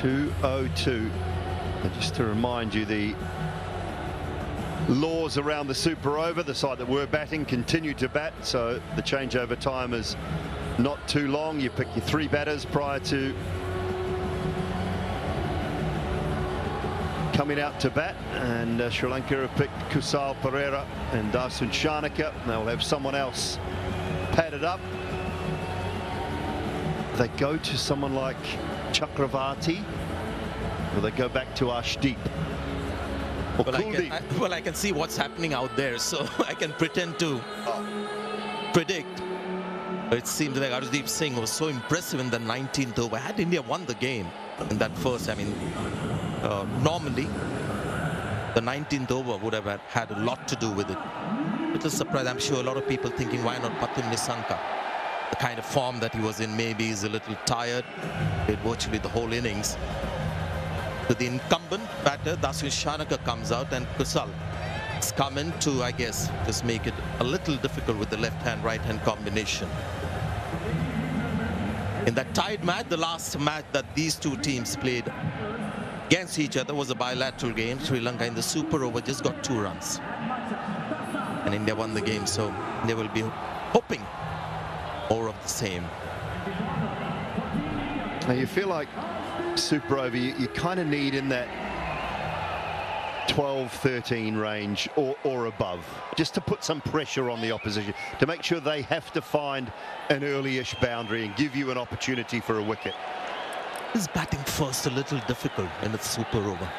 2:02. And just to remind you, the laws around the Super Over, the side that were batting continue to bat, so the changeover time is not too long. You pick your 3 batters prior to coming out to bat, and Sri Lanka have picked Kusal Perera and Dasun Shanaka. They'll have someone else padded up. They go to someone like Chakravarti, or they go back to Arshdeep. Well, I can see what's happening out there, so I can pretend to predict. It seems like Arshdeep Singh was so impressive in the 19th over. Had India won the game in that first, I mean, normally the 19th over would have had a lot to do with it. It was a surprise. I'm sure a lot of people thinking, why not Pathum Nissanka? The kind of form that he was in, maybe he's a little tired. Did virtually the whole innings. So the incumbent batter, Dasun Shanaka, comes out, and Kusal has come in to, I guess, just make it a little difficult with the left-hand, right-hand combination. In that tied match, the last match that these two teams played against each other was a bilateral game. Sri Lanka in the Super Over just got 2 runs. And India won the game, so they will be hoping more of the same. Now you feel like Super Over, you kind of need in that 12-13 range or above, just to put some pressure on the opposition, to make sure they have to find an early-ish boundary and give you an opportunity for a wicket. Is batting first a little difficult in the Super Over?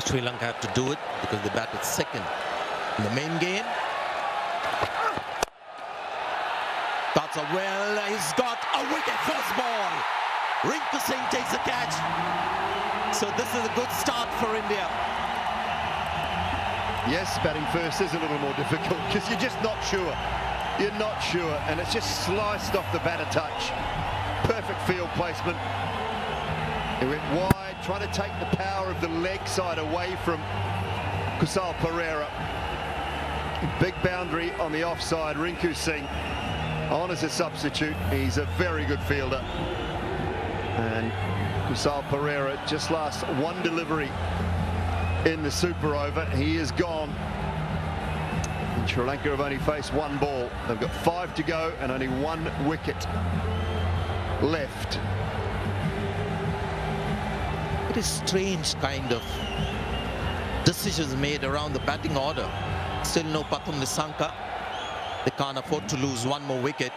Sri Lanka have to do it because they batted second in the main game. That's a well, he's got a wicket, first ball. Rinku Singh takes the catch. So this is a good start for India. Yes, batting first is a little more difficult because you're just not sure. You're not sure, and it's just sliced off the batter touch. Perfect field placement. It went wide, trying to take the power of the leg side away from Kusal Perera. Big boundary on the offside. Rinku Singh on as a substitute. He's a very good fielder. And Kusal Perera just last 1 delivery in the Super Over. He is gone. And Sri Lanka have only faced 1 ball. They've got 5 to go and only 1 wicket left. It is strange kind of decisions made around the batting order. Still no Pathum Nissanka. They can't afford to lose 1 more wicket.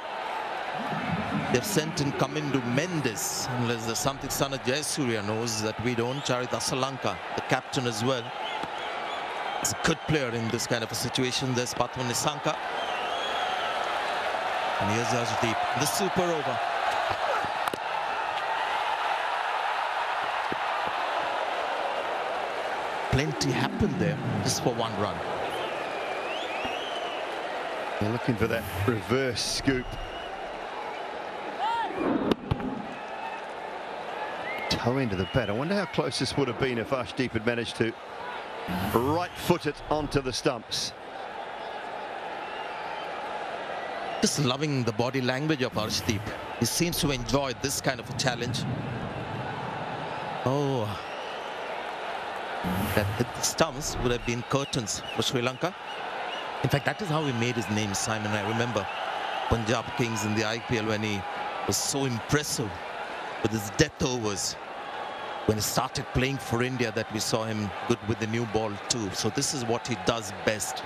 They've sent in Kamindu Mendes, unless there's something Sanath Jayasuriya knows that we don't. Charit Asalanka, the captain as well. He's a good player in this kind of a situation. There's Pathum Nissanka. And here's Arshdeep, the Super Over. Plenty happened there, just for 1 run. They're looking for that reverse scoop. Toe into the bat. I wonder how close this would have been if Arshdeep had managed to right-foot it onto the stumps. Just loving the body language of Arshdeep. He seems to enjoy this kind of a challenge. Oh, that hit the stumps would have been curtains for Sri Lanka. In fact, that is how he made his name, Simon. I remember Punjab Kings in the IPL when he was so impressive with his death overs. When he started playing for India, that we saw him good with the new ball too. So this is what he does best.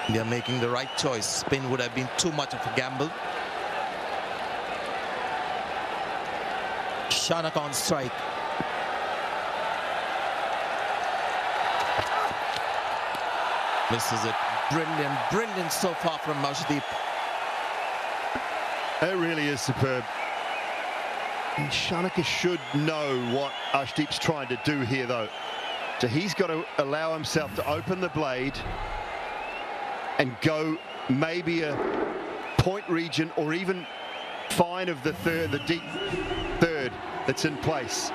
They are making the right choice. Spin would have been too much of a gamble. Shanaka on strike. Misses it. Brilliant, brilliant so far from Arshdeep. It really is superb. And Shanaka should know what Arshdeep's trying to do here, though. So he's got to allow himself to open the blade and go maybe a point region or even fine of the third, the deep third that's in place.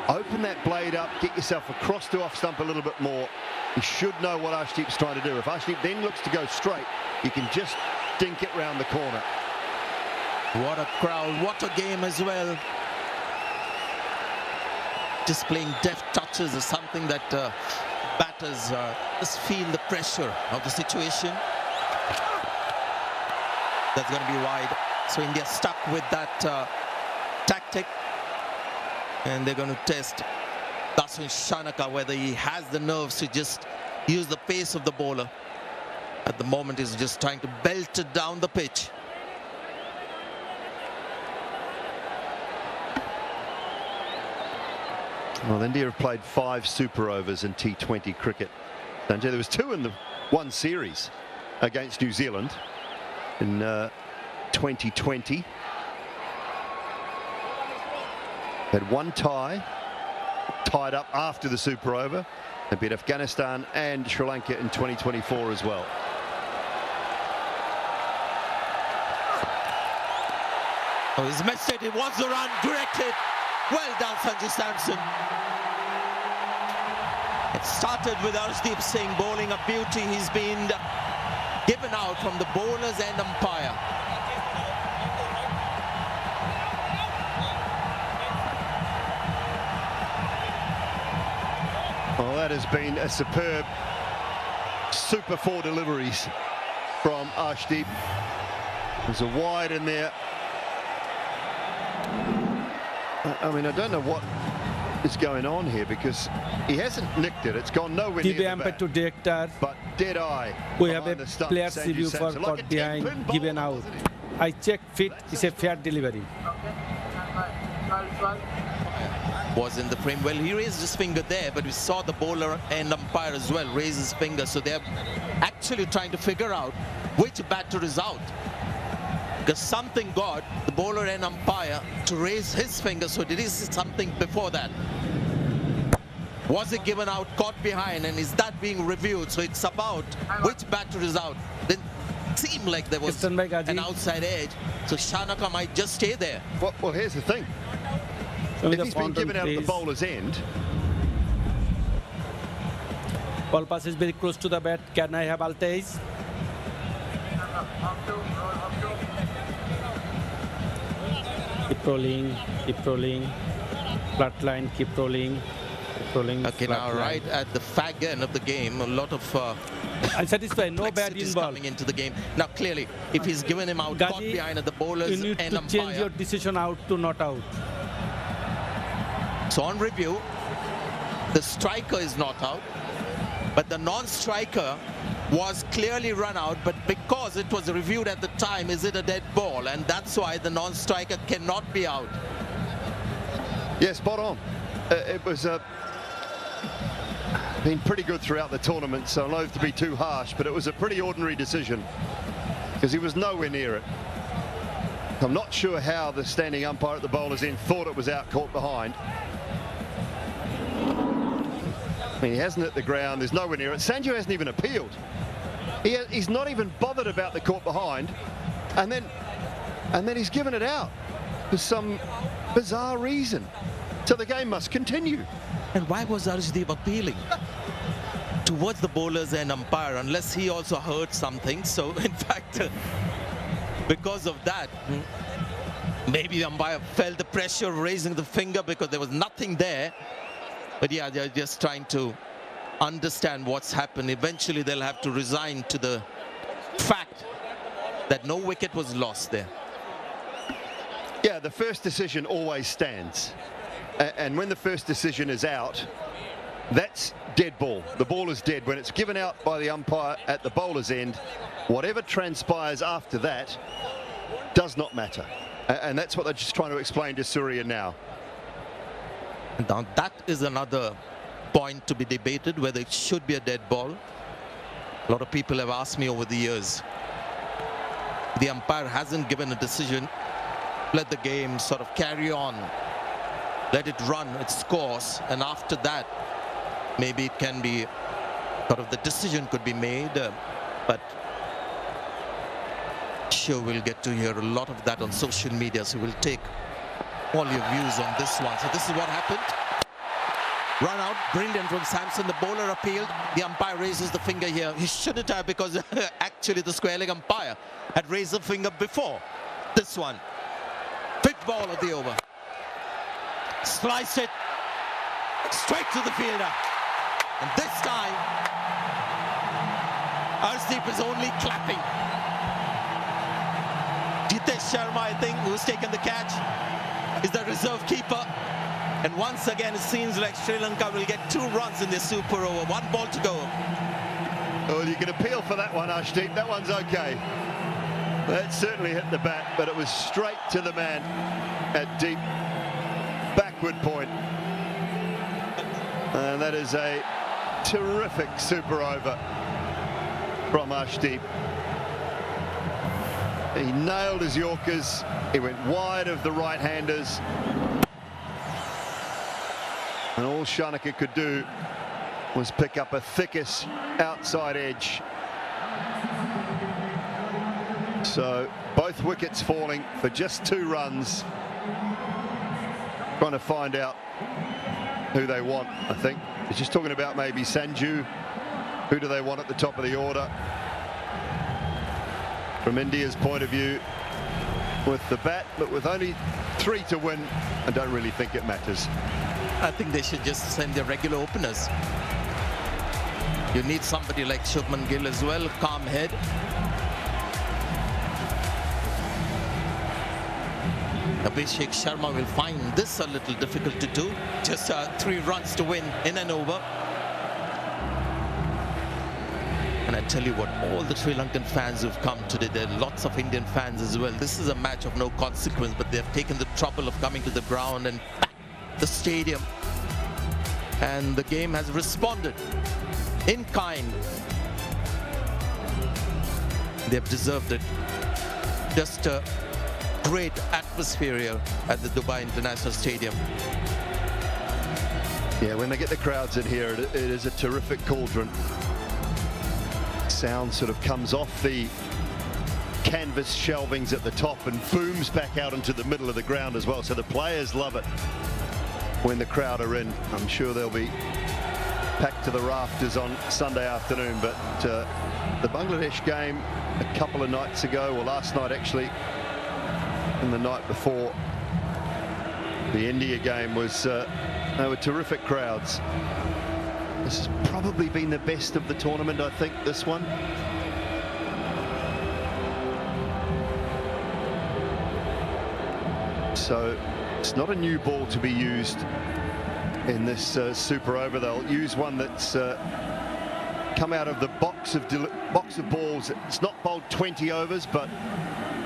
Open that blade up, get yourself across to off stump a little bit more. You should know what Arshdeep's trying to do. If Arshdeep then looks to go straight, you can just dink it round the corner. What a crowd, what a game as well. displaying deft touches is something that batters just feel the pressure of the situation. That's going to be wide. So India stuck with that tactic. And they're going to test Dasun Shanaka whether he has the nerves to just use the pace of the bowler. At the moment, he's just trying to belt it down the pitch. Well, India have played 5 super overs in T20 cricket. Sanjay, there was 2 in the one series against New Zealand in 2020. Had 1 tie, tied up after the super over. They beat Afghanistan and Sri Lanka in 2024 as well. Oh, his message, it was the run directed. Well done, Sanju Samson. It started with Arshdeep Singh bowling a beauty. He's been given out from the bowlers and umpire. Well, that has been a superb super 4 deliveries from Arshdeep. There's a wide in there. I mean, I don't know what is going on here because he hasn't nicked it. It's gone nowhere near the bat. To director. But dead eye. We have a player's review for caught behind, given out. I checked fit. It's a fair delivery. Was in the frame. Well, he raised his finger there, but we saw the bowler and umpire as well raise his finger. So they're actually trying to figure out which batter is out. Because something got the bowler and umpire to raise his finger. So did he see something before that? Was it given out, caught behind, and is that being reviewed? So it's about which batter is out. Didn't seem like there was an outside edge. So Shanaka might just stay there. Well, here's the thing. If he's been given out at the bowler's end. Ball pass is very close to the bat. Can I have Altaiz? Keep rolling. Flat line, keep rolling. Okay, now line. Right at the fag end of the game, a lot of I'm satisfied, no bad in ball. Coming into the game. Now clearly, if he's given him out, caught behind at the bowlers you need and to umpire. Change your decision out to not out. So on review, the striker is not out, but the non-striker was clearly run out, but because it was reviewed at the time, is it a dead ball? And that's why the non-striker cannot be out. Yeah, spot on. It was been pretty good throughout the tournament, so I'm loath to be too harsh, but it was a pretty ordinary decision because he was nowhere near it. I'm not sure how the standing umpire at the bowler's end thought it was out, caught behind. I mean, he hasn't hit the ground, there's nowhere near it. Sanju hasn't even appealed. He's not even bothered about the caught behind, and then he's given it out for some bizarre reason. So the game must continue. And why was Arshdeep appealing towards the bowlers and umpire unless he also heard something? So in fact, because of that, maybe the umpire felt the pressure raising the finger because there was nothing there. But yeah, they're just trying to understand what's happened. Eventually they'll have to resign to the fact that no wicket was lost there. Yeah, the first decision always stands. And when the first decision is out, that's dead ball. The ball is dead. When it's given out by the umpire at the bowler's end, whatever transpires after that does not matter. And that's what they're just trying to explain to Surya now. Now that is another point to be debated, whether it should be a dead ball. A lot of people have asked me over the years. The umpire hasn't given a decision. Let the game sort of carry on. Let it run its course, and after that, maybe it can be sort of the decision could be made. But sure, we'll get to hear a lot of that on social media, so we'll take all your views on this one. So this is what happened. Run out, brilliant from Samson. The bowler appealed. The umpire raises the finger here. He shouldn't have, because actually the square leg umpire had raised the finger before this one. Fifth ball of the over. Slice it. straight to the fielder. And this time, Arshdeep is only clapping. Jitesh Sharma, I think, who's taken the catch, is the reserve keeper. And once again, it seems like Sri Lanka will get 2 runs in this super over. 1 ball to go. Well, you can appeal for that one, Arshdeep. That one's okay. That certainly hit the bat, but it was straight to the man at deep backward point. And that is a terrific super over from Arshdeep. He nailed his Yorkers. He went wide of the right-handers. And all Shanaka could do was pick up a thickish outside edge. So both wickets falling for just 2 runs. Trying to find out who they want, I think. He's just talking about maybe Sanju. Who do they want at the top of the order? From India's point of view, with the bat, but with only 3 to win, I don't really think it matters. I think they should just send their regular openers. You need somebody like Shubman Gill as well, calm head. Abhishek Sharma will find this a little difficult to do. Just 3 runs to win in and over. And I tell you what, all the Sri Lankan fans who've come today, there are lots of Indian fans as well. This is a match of no consequence, but they've taken the trouble of coming to the ground and packed the stadium. And the game has responded in kind. They've deserved it. Just a great atmosphere here at the Dubai International Stadium. Yeah, when they get the crowds in here, it is a terrific cauldron. Sound sort of comes off the canvas shelvings at the top and booms back out into the middle of the ground as well. So the players love it when the crowd are in. I'm sure they'll be packed to the rafters on Sunday afternoon. But the Bangladesh game a couple of nights ago, or last night actually, and the night before, the India game was, they were terrific crowds. This has probably been the best of the tournament, I think, this one. So it's not a new ball to be used in this super over. They'll use one that's come out of the box of balls. It's not bowled 20 overs, but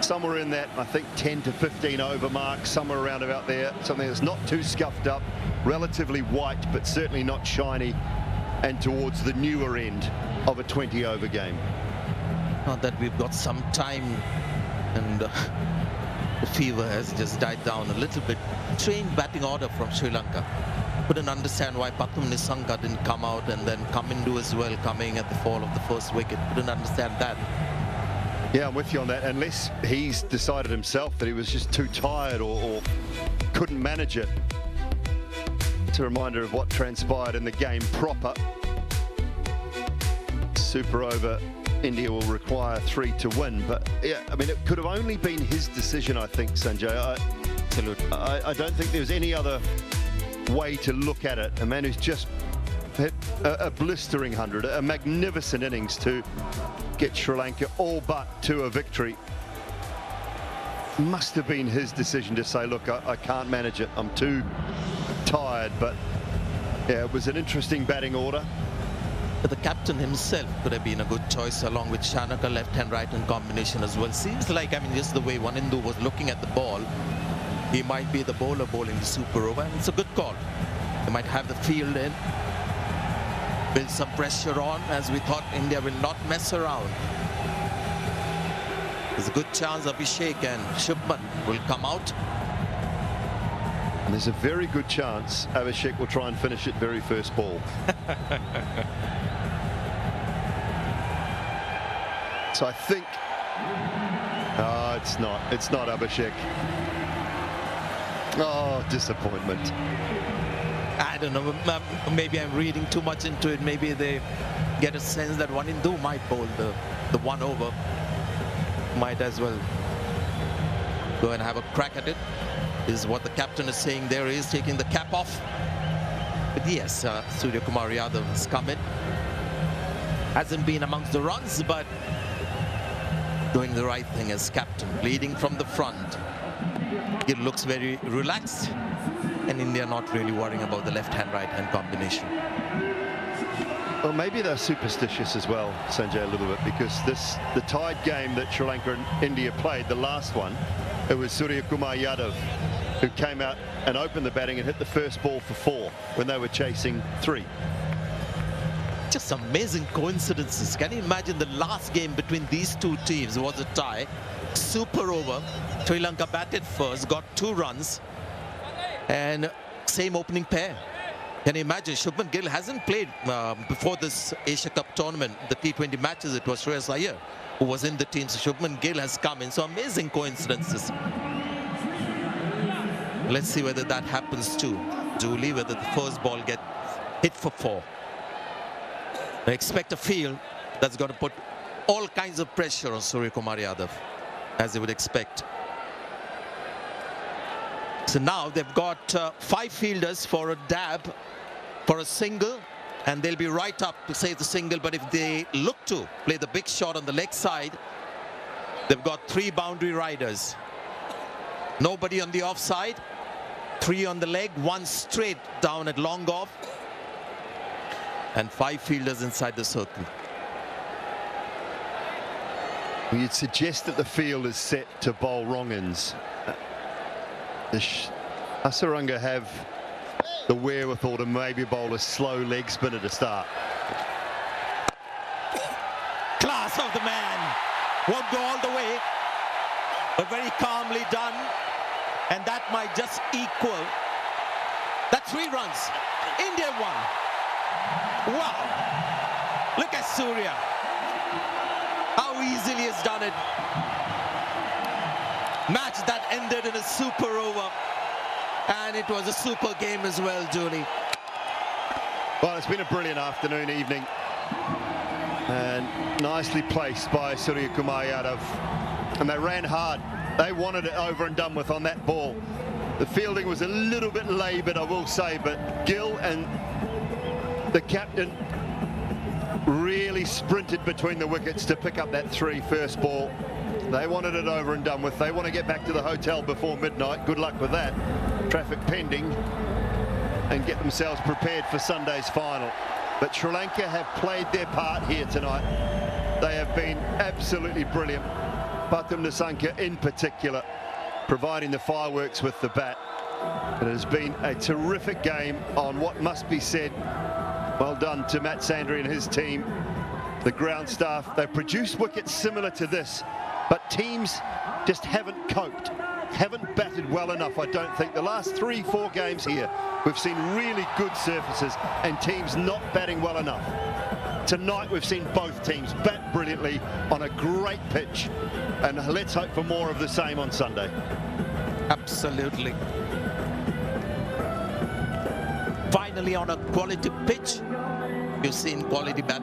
somewhere in that, I think, 10 to 15 over mark, somewhere around about there. Something that's not too scuffed up, relatively white, but certainly not shiny, and towards the newer end of a 20 over game. Not that we've got some time, and the fever has just died down a little bit. Strange batting order from Sri Lanka. Couldn't understand why Pathum Nissanka didn't come out, and then Kamindu as well coming at the fall of the first wicket. Couldn't understand that. Yeah, I'm with you on that. Unless he's decided himself that he was just too tired or couldn't manage it. It's a reminder of what transpired in the game proper. Super over, India will require 3 to win. But yeah, I mean, it could have only been his decision, I think, Sanjay. I don't think there's any other way to look at it. A man who's just hit a blistering 100, a magnificent innings to get Sri Lanka all but to a victory. Must have been his decision to say, look, I can't manage it. I'm too tired. But yeah, it was an interesting batting order. But the captain himself could have been a good choice, along with Shanaka, left-hand, right-hand combination as well. Seems like, I mean, just the way Wanindu was looking at the ball, he might be the bowler bowling the super over, and it's a good call. They might have the field in, build some pressure on, as we thought India will not mess around. There's a good chance Abhishek and Shubman will come out. And there's a very good chance Abhishek will try and finish it very first ball. So I think, it's not Abhishek. Oh, disappointment. I don't know, maybe I'm reading too much into it. Maybe they get a sense that Wanindu might bowl the 1 over. Might as well go and have a crack at it. This is what the captain is saying there. He is taking the cap off. But yes, Surya Kumar Yadav has come in. Hasn't been amongst the runs, but doing the right thing as captain, leading from the front. It looks very relaxed, and India not really worrying about the left-hand, right-hand combination. Well, maybe they're superstitious as well, Sanjay, a little bit, because the tied game that Sri Lanka and India played, the last one, it was Surya Kumar Yadav who came out and opened the batting and hit the first ball for 4 when they were chasing 3. Just amazing coincidences. Can you imagine the last game between these two teams was a tie? Super over. Sri Lanka batted first, got 2 runs, and same opening pair. Can you imagine? Shubman Gill hasn't played before this Asia Cup tournament, the T20 matches. It was Shreyas Iyer who was in the team. So Shubman Gill has come in. So amazing coincidences. Let's see whether that happens too. Julie, whether the first ball gets hit for 4. I expect a field that's going to put all kinds of pressure on Surya Kumar Yadav, as they would expect. So now they've got 5 fielders for a dab, for a single, and they'll be right up to save the single. But if they look to play the big shot on the leg side, they've got 3 boundary riders. Nobody on the offside, 3 on the leg, 1 straight down at long off, and 5 fielders inside the circle. You'd suggest that the field is set to bowl wrong-ins. Hasaranga have the wherewithal to maybe bowl a slow leg spinner to start. Class of the man. Won't go all the way, but very calmly done. And that might just equal that 3 runs. India won. Wow. Look at Surya. How easily he's done it. Match that ended in a super over. And it was a super game as well, Julie. Well, it's been a brilliant afternoon, evening. And nicely placed by Surya Kumar Yadav. And they ran hard. They wanted it over and done with on that ball. The fielding was a little bit laboured, I will say, but Gill and the captain really sprinted between the wickets to pick up that 3 first ball. They wanted it over and done with. They want to get back to the hotel before midnight. Good luck with that. Traffic pending, and get themselves prepared for Sunday's final. But Sri Lanka have played their part here tonight. They have been absolutely brilliant. Pathum Nissanka in particular, providing the fireworks with the bat. It has been a terrific game on what must be said. Well done to Matt Sandry and his team, the ground staff. They've produced wickets similar to this, but teams just haven't coped, haven't batted well enough, I don't think. The last 3-4 games here, we've seen really good surfaces and teams not batting well enough. Tonight we've seen both teams bat brilliantly on a great pitch, and let's hope for more of the same on Sunday. Absolutely. Finally on a quality pitch, you've seen quality bat.